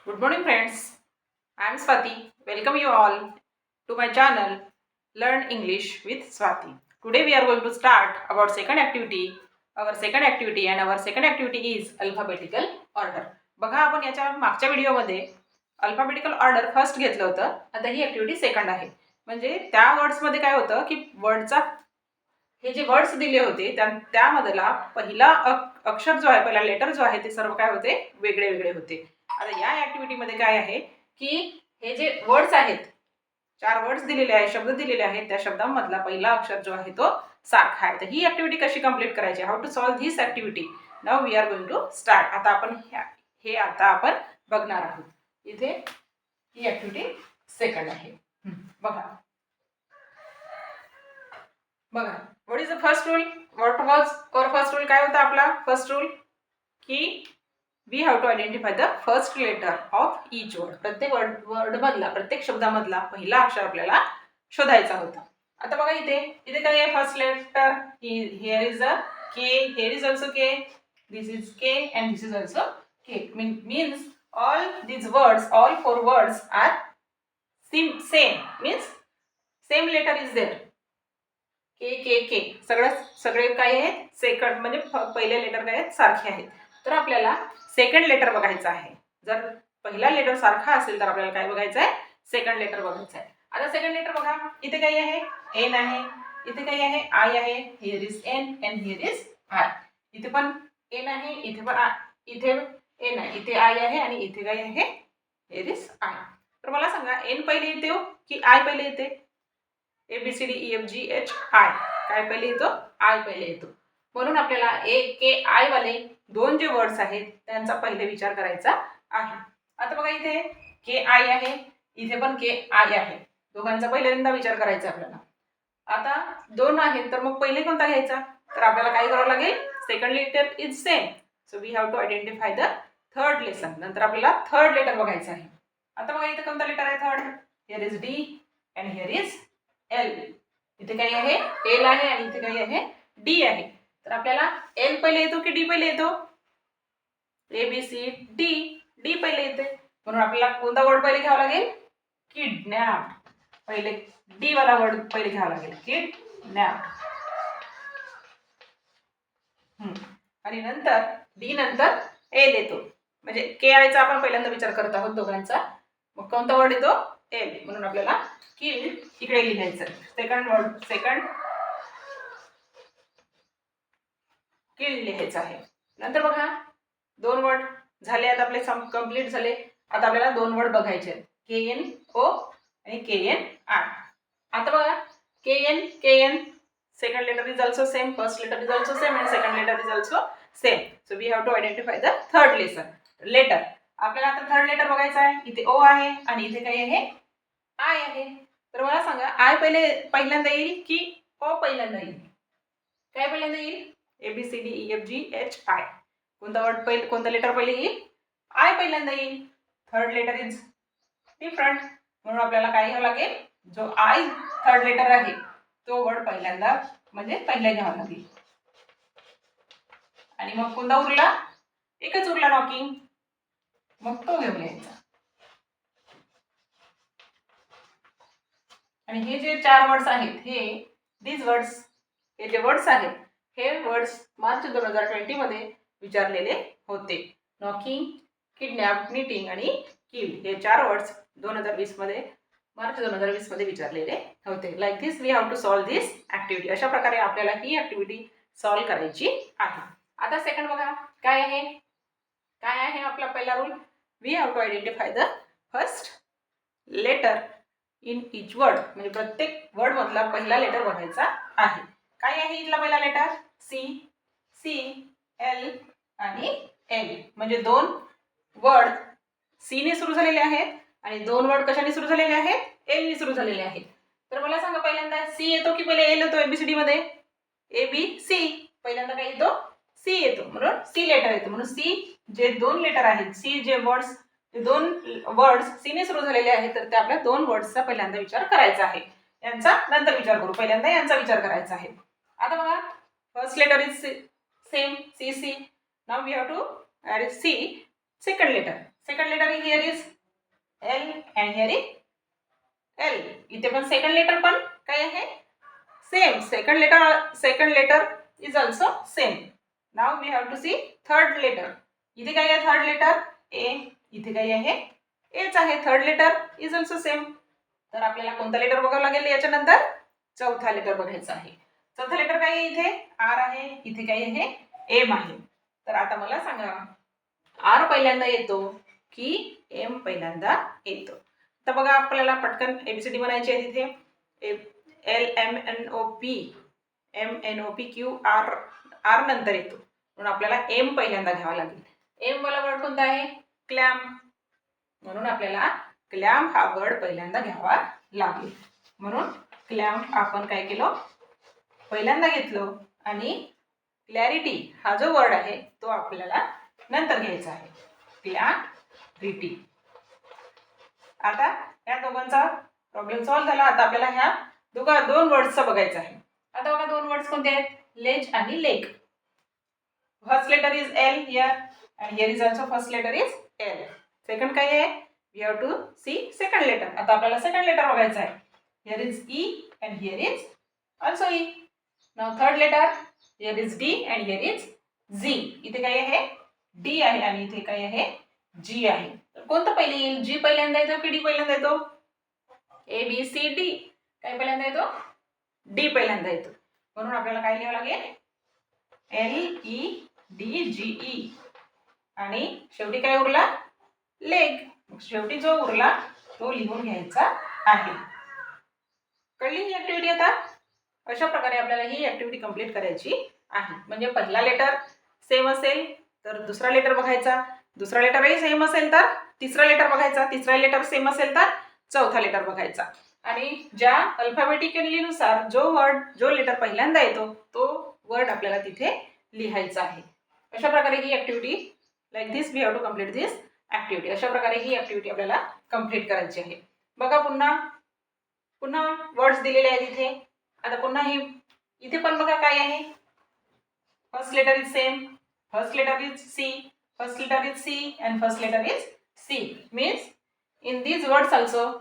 Good morning, friends. I am Swati. Welcome you all to my channel Learn English with Swati. Today we are going to start our second activity. Our second activity and our second activity is alphabetical order. बघा आपण याच्या मागच्या व्हिडिओमध्ये alphabetical order first घेतलं होतं. आता ही activity second आहे. म्हणजे त्या वर्ड्समध्ये काय होतं की वर्डचा हे जे वर्ड्स दिले होते त्यामधला पहिला अक्षर जो आहे, पहिला लेटर जो आहे ते सर्व काय होते, वेगळे वेगळे होते. आता या ॲक्टिव्हिटीमध्ये काय आहे की हे जे वर्ड्स आहेत, 4 वर्ड्स दिलेले आहेत, शब्द दिलेले आहेत, त्या शब्दांमधला पहिला अक्षर जो आहे तो सारखा आहे. तर ही ॲक्टिव्हिटी कशी कंप्लीट करायची, how to solve this activity, now we are going to start. आता आपण बघणार आहोत. इथे ही ॲक्टिव्हिटी सेकंड आहे. बघा what is the first rule, what was our first rule काय होता आपला फर्स्ट रूल की we have to identify the first letter of each word. प्रत्येक वर्डमधला, प्रत्येक शब्दामधला पहिला अक्षर आपल्याला शोधायचा होता. आता बघा इथे काय आहे, first letter here is a K, here is also K, this is K and this is also K. Means all these words, all 4 words are same, means same letter is there. K सगळे काय आहेत, second म्हणजे पहिले letter काय आहेत, सारखे आहेत. तर आपल्याला सेकंड लेटर बघायचं आहे. जर पहिला लेटर सारखा असेल तर आपल्याला काय बघायचं आहे, सेकंड लेटर बघायचं आहे. आता सेकंड लेटर बघा, इथे काय आहे, एन आहे, इथे काय आहे, आय आहे. Here is N and here is I. इथे पण एन आहे, इथे एन आहे, इथे आय आहे आणि इथे काय आहे, हिअर इज आय. तर मला सांगा, एन पहिले येते की आय पहिले येते? ABCDEFGH आय काय पहिले येतो, आय पहिले येतो. म्हणून आपल्याला ए के आय वाले दोन जे वर्ड्स आहेत त्यांचा पहिले विचार करायचा आहे. आता बघा इथे के आय आहे, इथे पण के आय आहे. दोघांचा पहिल्यांदा विचार करायचा आपल्याला. आता दोन आहेत तर मग पहिले कोणता घ्यायचा, तर आपल्याला काय करावं लागेल, second letter is same, so we have to identify the third lesson. नंतर आपल्याला थर्ड लेटर बघायचं आहे. आता बघा इथे कोणता लेटर आहे third, here is D and here is L. इथे काही आहे, एल आहे आणि इथे काही आहे, डी आहे. तर आपल्याला एल पहिले येतो की डी पहिले येतो, ABCD डी पहिले येते. म्हणून आपल्याला कोणता वर्ड पहिले घ्यावा लागेल, किडनॅप. पहिले डी वाला वर्ड पहिले घ्यावा लागेल, किडनॅप. आणि नंतर डी नंतर एल येतो. म्हणजे के आयचा आपण पहिल्यांदा विचार करत आहोत दोघांचा. मग कोणता वर्ड येतो, एल. म्हणून आपल्याला किल इकडे लिहायचं, सेकंड वर्ड, सेकंड किल लिहायचं आहे. नंतर बघा दोन वर्ड झाले आहेत आपले, कंप्लीट झाले. आता आपल्याला दोन वर्ड बघायचे आहेत, KNO आणि KNI. आता बघा KN second letter is also same, first letter is also same and second letter is also same. So we have to identify the third letter. आपल्याला आता थर्ड लेटर बघायचं आहे. इथे O आहे आणि इथे काय आहे, आय आहे. तर मला सांगा, आय पहिल्यांदा येईल की O पहिल्यांदा येईल? काय पहिल्यांदा येईल, ABCDEFGHI. कोणता वर्ड पहिले, कोणता लेटर पहिले येईल, आय पहिल्यांदा येईल. थर्ड लेटर इज डिफरंट, म्हणून आपल्याला काय घ्यावं लागेल, जो आय थर्ड लेटर आहे तो वर्ड पहिल्यांदा म्हणजे पहिला घ्यावा लागेल. आणि मग कोणता उरला, एकच उरला नॉकिंग, मग तो घेऊन यायचा. आणि हे जे 4 वर्ड्स आहेत, हे जे वर्ड्स आहेत, हे वर्ड्स मार्च 2020 मध्ये विचारलेले होते. नॉकिंग, किडनॅप, नीटिंग आणि किल हे 4 वर्ड्स 2020 मध्ये, मार्च 2020 मध्ये विचारलेले होते. Like this we have to solve this activity. अशा प्रकारे आपल्याला ही ॲक्टिव्हिटी सॉल्व्ह करायची आहे. आता सेकंड बघा काय आहे आपला पहिला rule, we have to identify the first letter in each word. म्हणजे प्रत्येक वर्ड मधला पहिला लेटर बघायचा आहे. काय आहे इथला पहिला लेटर, C L आणि L. म्हणजे दोन वर्ड C ने सुरू झालेले आहेत आणि दोन वर्ड कशाने सुरू झालेले आहेत, L ने सुरू झालेले आहेत. तर मला सांगा, पहिल्यांदा C येतो की पहिले L येतो ABCD मध्ये? ABC. पहिल्यांदा काय येतो, C येतो, म्हणून C लेटर येतो. म्हणून C जे दोन लेटर आहेत, C जे वर्ड्स, दोन वर्ड्स C ने सुरू झालेले आहेत, तर त्या आपल्या दोन वर्ड्सचा पहिल्यांदा विचार करायचा आहे. यांचा नंतर विचार करू, पहिल्यांदा यांचा विचार करायचा आहे. आता बघा first letter is same, CC. Now we have to add C. Second letter, second letter here is L and here is L. इथे पण सेकंड लेटर पण काय आहे same. Second letter is also same. Now we have to see third letter. इथे काय आहे third letter ए. इथे काय आहे एच आहे. Third letter is also same. तर आपल्याला कोणता लेटर बघावं लागेल याच्यानंतर चौथा लेटर बघायचा आहे. चौथा लेटर काय आहे इथे आर आहे. इथे काय आहे एम आहे. तर आता मला सांगा आर पहिल्यांदा येतो की एम पहिल्यांदा येतो. तर बघा आपल्याला पटकन एबीसीडी बनायची आहे. तिथे L M N O P Q R. R नंतर येतो म्हणून आपल्याला एम पहिल्यांदा घ्यावा लागेल. एम वाला वर्ड कोणता आहे क्लॅम. म्हणून आपल्याला क्लॅम हा वर्ड पहिल्यांदा घ्यावा लागेल. म्हणून क्लॅम आपण काय केलं पहिल्यांदा घेतलो आणि क्लॅरिटी हा जो वर्ड आहे तो आपल्याला नंतर घ्यायचा आहे. क्लॅरिटी. आता या दोघांचा प्रॉब्लेम सॉल्व्ह झाला. आता आपल्याला ह्या दोन वर्ड्सचं बघायचं आहे. आता बघा दोन वर्ड्स कोणते आहेत लेज आणि लेक. First letter is L here and here is also first letter is L. Second काय आहे we have to see second letter. आता आपल्याला सेकंड लेटर बघायचं आहे. Here is E and here is also E. Now third letter here is D and here is Z. इथे काय आहे D आहे आणि इथे काय आहे जी आहे. कोणतं पहिले येईल जी पहिल्यांदा येतो की डी पहिल्यांदा येतो. A B C D. काय पहिल्यांदा येतो डी पहिल्यांदा येतो. म्हणून आपल्याला काय लिहावं लागेल L E D G E. आणि शेवटी काय उरला लेग. शेवटी जो उरला तो लिहून घ्यायचा आहे. कळली ही ऍक्टिव्हिटी. आता अशा प्रकारे आपल्याला ही ऍक्टिव्हिटी कंप्लीट करायची आहे. म्हणजे पहिला लेटर सेम असेल तर दुसरा लेटर बघायचा. दुसरा लेटरही सेम असेल तर तिसरा लेटर बघायचा. तिसरा लेटर सेम असेल तर चौथा लेटर बघायचा. आणि ज्या अल्फाबेटिकली नुसार जो लेटर पहिल्यांदा येतो तो वर्ड आपल्याला तिथे लिहायचा आहे. अशा प्रकारे ही activity like this we have to complete this activity. अशा प्रकारे ही ऍक्टिव्हिटी आपल्याला कंप्लीट करायची आहे. बघा पुन्हा वर्ड्स दिलेले आहेत इथे. आता पुन्हा ही इथे पण बघा काय आहे first letter is same. First letter is C. First letter is C and first letter is C. Means in these words also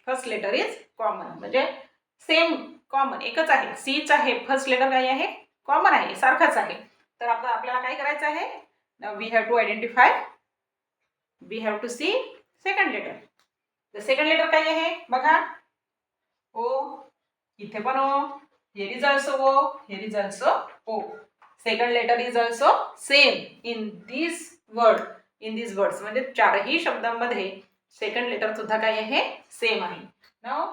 first letter is common. म्हणजे सेम कॉमन एकच आहे. सीच आहे. फर्स्ट लेटर काय आहे कॉमन आहे सारखाच आहे. तर आता आपल्याला काय करायचं आहे we have to identify. We have to see second letter. The second letter काय आहे बघा ओ. इथे पण O. Here is also O. Here is also O. Second letter is also same in this words. म्हणजे चारही शब्दांमध्ये second letter सुद्धा काय आहे सेम आहे. Now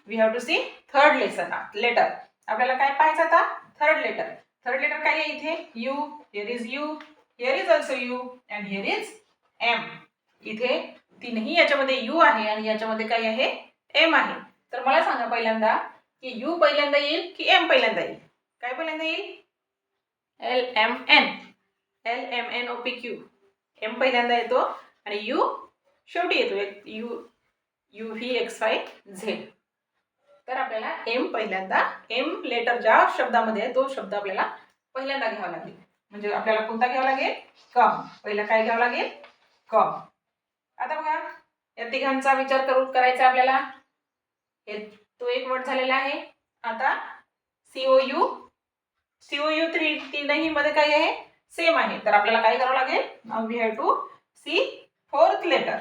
we have to see third letter. आपल्याला काय पाहायचं आता थर्ड लेटर. थर्ड लेटर काय आहे इथे U. Here is U. Here is also U and here is M. इथे तीनही याच्यामध्ये यू आहे आणि याच्यामध्ये काय आहे एम आहे. तर मला सांगा पहिल्यांदा की यू पहिल्यांदा येईल की एम पहिल्यांदा येईल. काय पहिल्यांदा येईल L M N O P Q. M पहिल्यांदा येतो आणि यू शेवटी येतो. यू ही एक्स वाय झेड. तर आपल्याला एम पहिल्यांदा एम लेटर ज्या शब्दामध्ये आहे तो शब्द आपल्याला पहिल्यांदा घ्यावा लागेल. म्हणजे आपल्याला कोणता घ्यावा लागेल कम. पहिला काय घ्यावं लागेल कम. आता बघा या तिघांचा विचार करायचा आपल्याला. हे तो एक वर्ड झालेला आहे. आता सीओयू तीनही मध्ये काय आहे सेम आहे. तर आपल्याला काय करावं लागेल now we have to see fourth letter.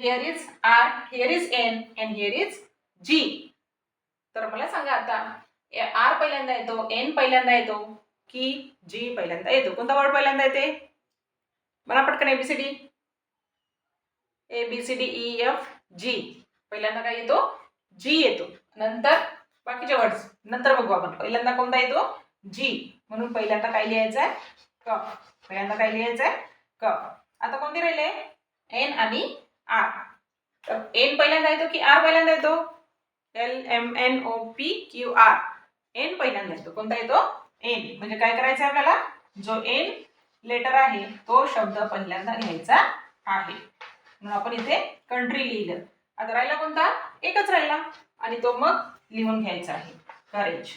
Here is R. Here is N and here is G. तर मला सांगा आता आर पहिल्यांदा येतो एन पहिल्यांदा येतो की जी पहिल्यांदा येतो. कोणता वर्ड पहिल्यांदा येते मला पटकन एबीसीडी. ABCDEF जी. पहिल्यांदा काय येतो जी येतो. नंतर बाकीचे वर्ड्स नंतर बघू आपण. पहिल्यांदा कोणता येतो जी. म्हणून पहिल्यांदा काय लिहायचं आहे क. पहिल्यांदा काय लिहायचं आहे क. आता कोणते राहिले एन आणि आर. तर एन पहिल्यांदा येतो की आर पहिल्यांदा येतो LMNOPQR. एन पहिल्यांदा येतो. कोणता येतो एन. म्हणजे काय करायचं आहे आपल्याला जो एन लेटर आहे तो शब्द पहिल्यांदा घ्यायचा आहे. म्हणून आपण इथे कंट्री लिहिलं. आता राहिला कोणता एकच राहिला आणि तो मग लिहून घ्यायचा आहे करेज.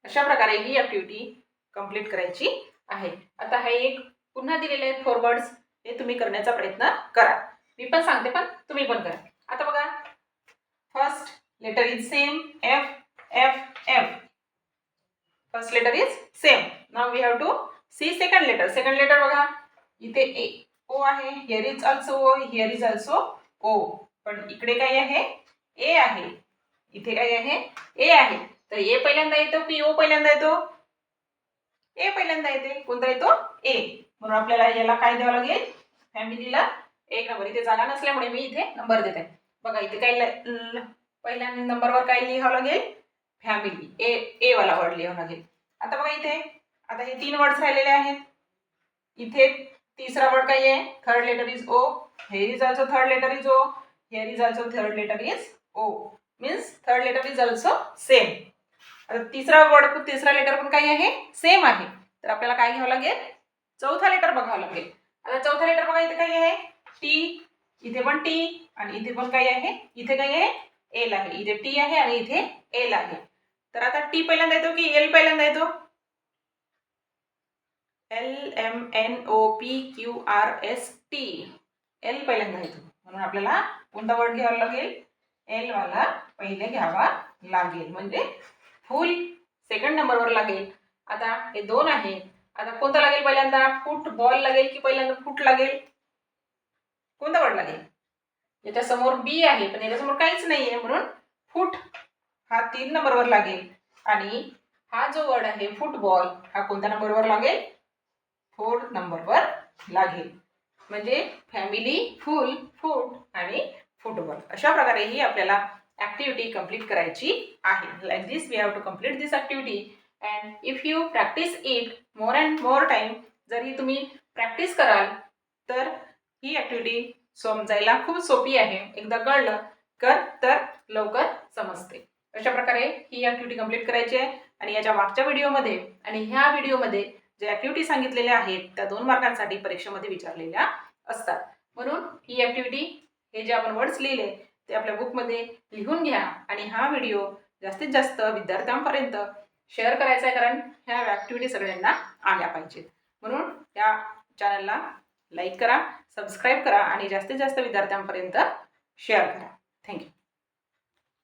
अशा प्रकारे ही ॲक्टिव्हिटी कंप्लीट करायची आहे. आता हे एक पुन्हा दिलेले आहेत 4 वर्ड्स, हे तुम्ही करण्याचा प्रयत्न करा. मी पण सांगते पण तुम्ही पण करा. आता बघा, first letter is same, F F F. First letter is same. Now we have to see second letter. Second letter बघा, इथे ए ओ आहे, here is also O, here is also O. पण इकडे काय आहे? ए आहे. इथे काय आहे? ए आहे. तर ए पहिल्यांदा येतो की ओ पहिल्यांदा येतो? ए पहिल्यांदा येते. कोणता येतो? ए. म्हणून आपल्याला याला काय द्यावं लागेल? फॅमिलीला एक नंबर. इथे जागा नसल्यामुळे मी इथे नंबर देत आहे. बघा इथे काय पहिल्या नंबरवर काय लिहावं लागेल? फॅमिली. ए वाला वर्ड लिहावं लागेल. आता बघा इथे, आता हे 3 वर्ड्स राहिलेले आहेत. इथे तिसरा वर्ड काय आहे? Third letter is O. Here is also third letter is O. Here is also third letter is O. Means third letter is also same. आता तिसरा लेटर पण काय आहे? सेम आहे. तर आपल्याला काय घ्यावं लागेल? चौथा लेटर बघावं लागेल. आता चौथा लेटर बघा, इथे काय आहे? टी. इथे पण टी आणि इथे पण काय आहे? इथे काय आहे? एल आहे. इथे टी आहे आणि इथे एल आहे. तर आता टी पहिल्यांदा येतो की एल पहिल्यांदा येतो? LMNOPQRST. एल पहिल्यांदा येतो. म्हणून आपल्याला कोणता वर्ड घ्यावा लागेल? एल वाला पहिले घ्यावा लागेल. म्हणजे फुल सेकंड नंबरवर लागेल. आता हे 2 आहे. आता कोणता लागेल पहिल्यांदा? फुटबॉल लागेल की पहिल्यांदा फुट लागेल? कोणता वर्ड लागेल? याच्या समोर बी आहे पण याच्यासमोर काहीच नाहीये, म्हणून फुट हा 3 नंबरवर लागेल. आणि हा जो वर्ड आहे फुटबॉल, हा कोणत्या नंबरवर लागेल? 4 नंबरवर लागेल. म्हणजे फॅमिली, फुल, फूड आणि फुटबॉल. अशा प्रकारे ही आपल्याला ॲक्टिव्हिटी कंप्लीट करायची आहे. Like this we have to complete this activity. And if you practise it more and more time, जर ही तुम्ही प्रॅक्टिस कराल तर ही ॲक्टिव्हिटी समजायला खूप सोपी आहे. एकदा कळलं तर लवकर समजते. अशा प्रकारे ही ॲक्टिव्हिटी कंप्लीट करायची आहे. आणि याच्या मागच्या व्हिडिओमध्ये आणि ह्या व्हिडिओमध्ये जे ॲक्टिव्हिटी सांगितलेल्या आहेत त्या 2 मार्कांसाठी परीक्षेमध्ये विचारलेल्या असतात. म्हणून ही ॲक्टिव्हिटी, हे जे आपण वर्ड्स लिहिले ते आपल्या बुकमध्ये लिहून घ्या आणि हा व्हिडिओ जास्तीत जास्त विद्यार्थ्यांपर्यंत शेअर करायचा आहे, कारण ह्या ॲक्टिव्हिटी सगळ्यांना आल्या पाहिजेत. म्हणून या चॅनलला लाईक करा, सबस्क्राईब करा आणि जास्तीत जास्त विद्यार्थ्यांपर्यंत शेअर करा. थँक्यू.